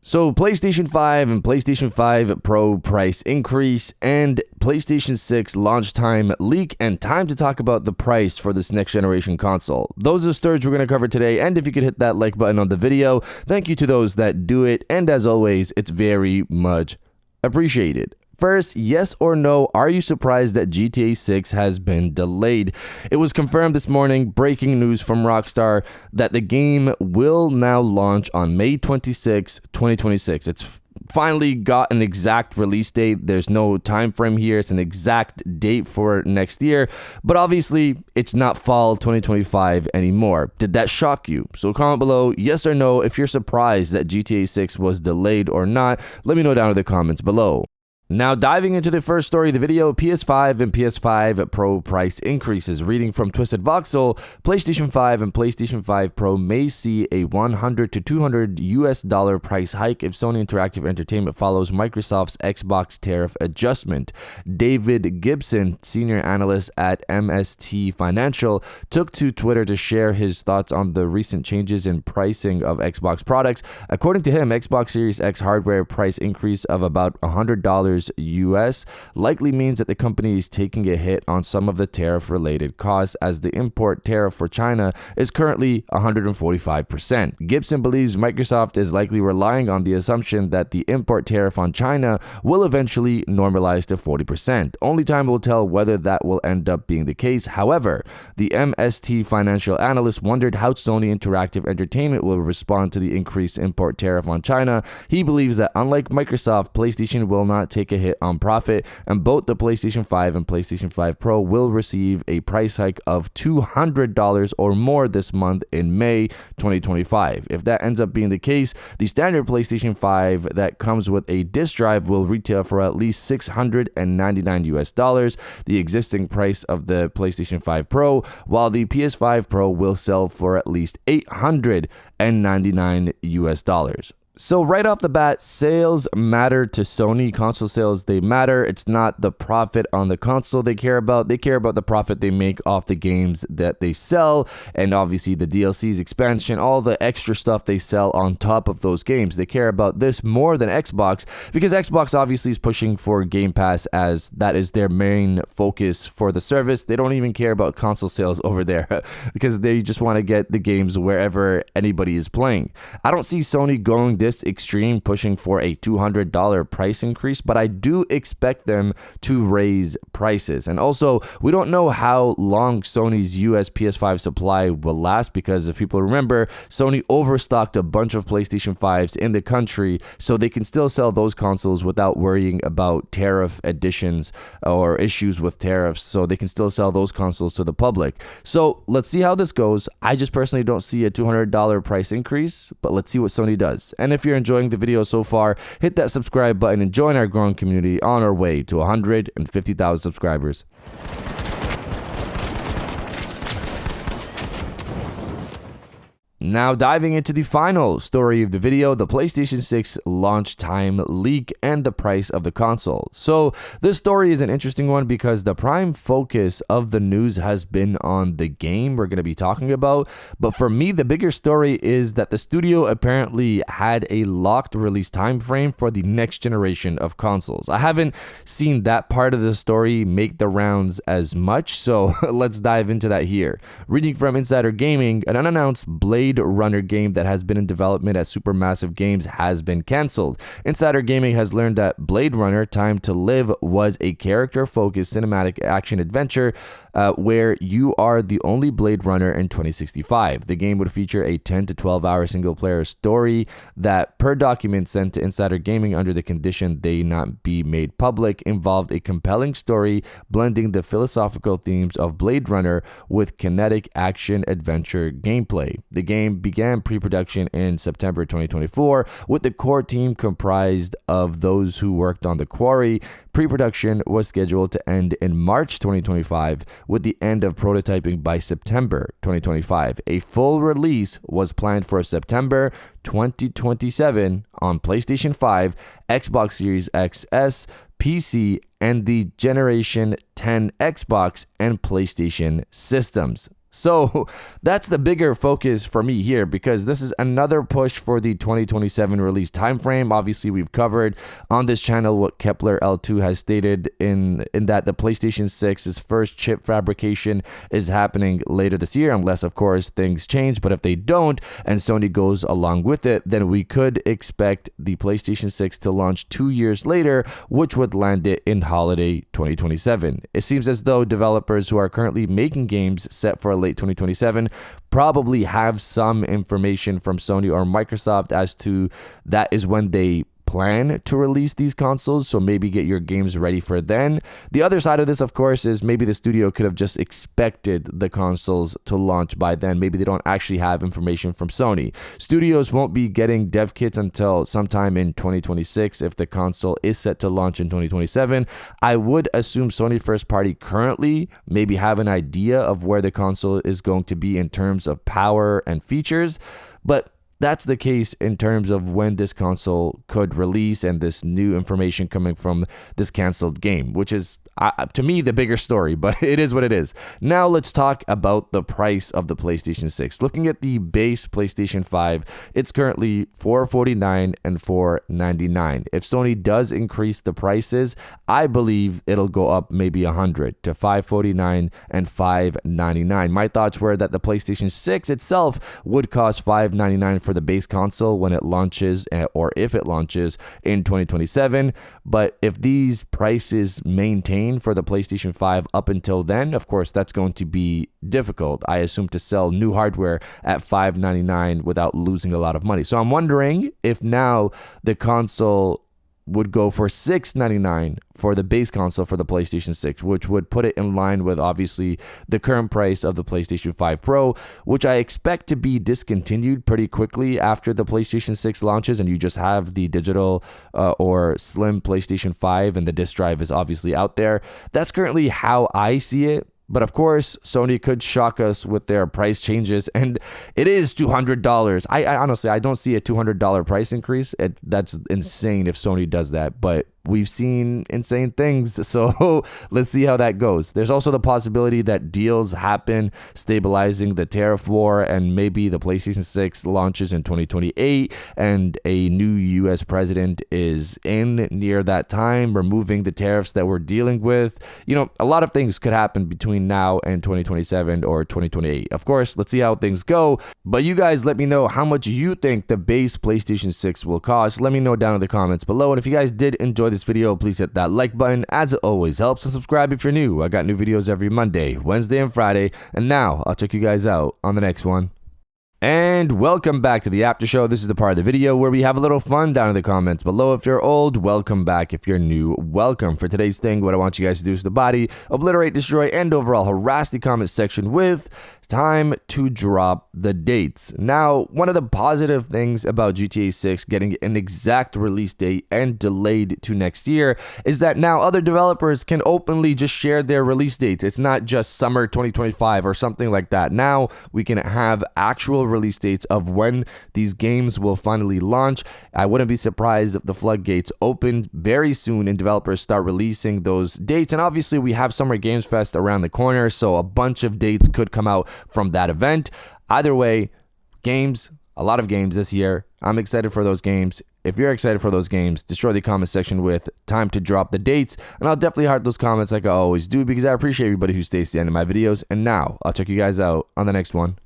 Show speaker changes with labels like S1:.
S1: So PlayStation 5 and PlayStation 5 Pro price increase and PlayStation 6 launch time leak, and time to talk about the price for this next generation console. Those are the stories we're going to cover today, and if you could hit that like button on the video, thank you to those that do it, and as always, it's very much appreciated. First, yes or no, are you surprised that GTA 6 has been delayed? It was confirmed this morning, breaking news from Rockstar, that the game will now launch on May 26, 2026. It's finally got an exact release date. There's no time frame here. It's an exact date for next year, but obviously it's not fall 2025 anymore. Did that shock you? So comment below yes or no if you're surprised that GTA 6 was delayed or not. Let me know down in the comments below. Now, diving into the first story of the video, PS5 and PS5 Pro price increases. Reading from Twisted Voxel, PlayStation 5 and PlayStation 5 Pro may see a $100 to $200 price hike if Sony Interactive Entertainment follows Microsoft's Xbox tariff adjustment. David Gibson, senior analyst at MST Financial, took to Twitter to share his thoughts on the recent changes in pricing of Xbox products. According to him, Xbox Series X hardware price increase of about $100 US likely means that the company is taking a hit on some of the tariff-related costs, as the import tariff for China is currently 145%. Gibson believes Microsoft is likely relying on the assumption that the import tariff on China will eventually normalize to 40%. Only time will tell whether that will end up being the case. However, the MST Financial analyst wondered how Sony Interactive Entertainment will respond to the increased import tariff on China. He believes that unlike Microsoft, PlayStation will not take a hit on profit, and both the PlayStation 5 and PlayStation 5 Pro will receive a price hike of $200 or more this month in May 2025. If that ends up being the case, the standard PlayStation 5 that comes with a disk drive will retail for at least $699 US, the existing price of the PlayStation 5 Pro, while the PS5 Pro will sell for at least $899 US. So right off the bat, sales matter to Sony. Console sales, they matter. It's not the profit on the console they care about. They care about the profit they make off the games that they sell, and obviously the DLCs, expansion, all the extra stuff they sell on top of those games. They care about this more than Xbox, because Xbox obviously is pushing for Game Pass, as that is their main focus for the service. They don't even care about console sales over there because they just want to get the games wherever anybody is playing. I don't see Sony going this extreme, pushing for a $200 price increase, but I do expect them to raise prices. And also, we don't know how long Sony's US PS5 supply will last, because if people remember, Sony overstocked a bunch of PlayStation 5s in the country, so they can still sell those consoles without worrying about tariff additions or issues with tariffs, so they can still sell those consoles to the public. So let's see how this goes. I just personally don't see a $200 price increase, but let's see what Sony does. And if you're enjoying the video so far, hit that subscribe button and join our growing community on our way to 150,000 subscribers. Now, diving into the final story of the video, the PlayStation 6 launch time leak and the price of the console. So this story is an interesting one because the prime focus of the news has been on the game we're going to be talking about. But for me, the bigger story is that the studio apparently had a locked release time frame for the next generation of consoles. I haven't seen that part of the story make the rounds as much, so let's dive into that here. Reading from Insider Gaming, an unannounced Blade Runner game that has been in development at Supermassive Games has been cancelled. Insider Gaming has learned that Blade Runner Time to Live was a character-focused cinematic action adventure where you are the only Blade Runner in 2065. The game would feature a 10 to 12 hour single-player story that, per document sent to Insider Gaming under the condition they not be made public, involved a compelling story blending the philosophical themes of Blade Runner with kinetic action-adventure gameplay. The game began pre-production in September 2024, with the core team comprised of those who worked on The Quarry. Pre-production was scheduled to end in March 2025, with the end of prototyping by September 2025. A full release was planned for September 2027 on PlayStation 5, Xbox Series XS, PC, and the Generation 10 Xbox and PlayStation systems. So that's the bigger focus for me here, because this is another push for the 2027 release timeframe. Obviously, we've covered on this channel what Kepler L2 has stated in that the PlayStation 6's first chip fabrication is happening later this year, unless, of course, things change. But if they don't and Sony goes along with it, then we could expect the PlayStation 6 to launch 2 years later, which would land it in holiday 2027. It seems as though developers who are currently making games set for late 2027 probably have some information from Sony or Microsoft as to that is when they plan to release these consoles, so maybe get your games ready for then. The other side of this, of course, is maybe the studio could have just expected the consoles to launch by then. Maybe they don't actually have information from Sony. Studios won't be getting dev kits until sometime in 2026 if the console is set to launch in 2027. I would assume Sony first party currently maybe have an idea of where the console is going to be in terms of power and features, but that's the case in terms of when this console could release and this new information coming from this canceled game, which is, to me, the bigger story, but it is what it is. Now let's talk about the price of the PlayStation 6. Looking at the base PlayStation 5, it's currently $449 and $499. If Sony does increase the prices, I believe it'll go up maybe $100 to $549 and $599. My thoughts were that the PlayStation 6 itself would cost $599 for the base console when it launches, or if it launches in 2027. But if these prices maintain for the PlayStation 5 up until then, of course, that's going to be difficult, I assume, to sell new hardware at $599 without losing a lot of money. So I'm wondering if now the console would go for $699 for the base console for the PlayStation 6, which would put it in line with, obviously, the current price of the PlayStation 5 Pro, which I expect to be discontinued pretty quickly after the PlayStation 6 launches and you just have the digital or slim PlayStation 5 and the disc drive is obviously out there. That's currently how I see it. But of course, Sony could shock us with their price changes, and it is $200. I honestly, I don't see a $200 price increase. That's insane if Sony does that, but we've seen insane things, so let's see how that goes. There's also the possibility that deals happen stabilizing the tariff war, and maybe the PlayStation 6 launches in 2028 and a new US president is in near that time, removing the tariffs that we're dealing with. You know, a lot of things could happen between now and 2027 or 2028. Of course, let's see how things go, but you guys let me know how much you think the base PlayStation 6 will cost. Let me know down in the comments below, and if you guys did enjoy this video, please hit that like button, as it always helps, and subscribe if you're new. I got new videos every Monday, Wednesday, and Friday, and now I'll check you guys out on the next one. And welcome back to the after show. This is the part of the video where we have a little fun down in the comments below. If you're old, welcome back. If you're new, welcome. For today's thing, what I want you guys to do is the body, obliterate, destroy, and overall harass the comment section with time to drop the dates. Now, one of the positive things about GTA 6 getting an exact release date and delayed to next year is that now other developers can openly just share their release dates. It's not just summer 2025 or something like that. Now we can have actual release dates of when these games will finally launch. I wouldn't be surprised if the floodgates open very soon and developers start releasing those dates. And obviously we have Summer Games Fest around the corner, so a bunch of dates could come out from that event. Either way, games, a lot of games this year. I'm excited for those games. If you're excited for those games, destroy the comment section with time to drop the dates, and I'll definitely heart those comments like I always do, because I appreciate everybody who stays to the end of my videos. And now I'll check you guys out on the next one.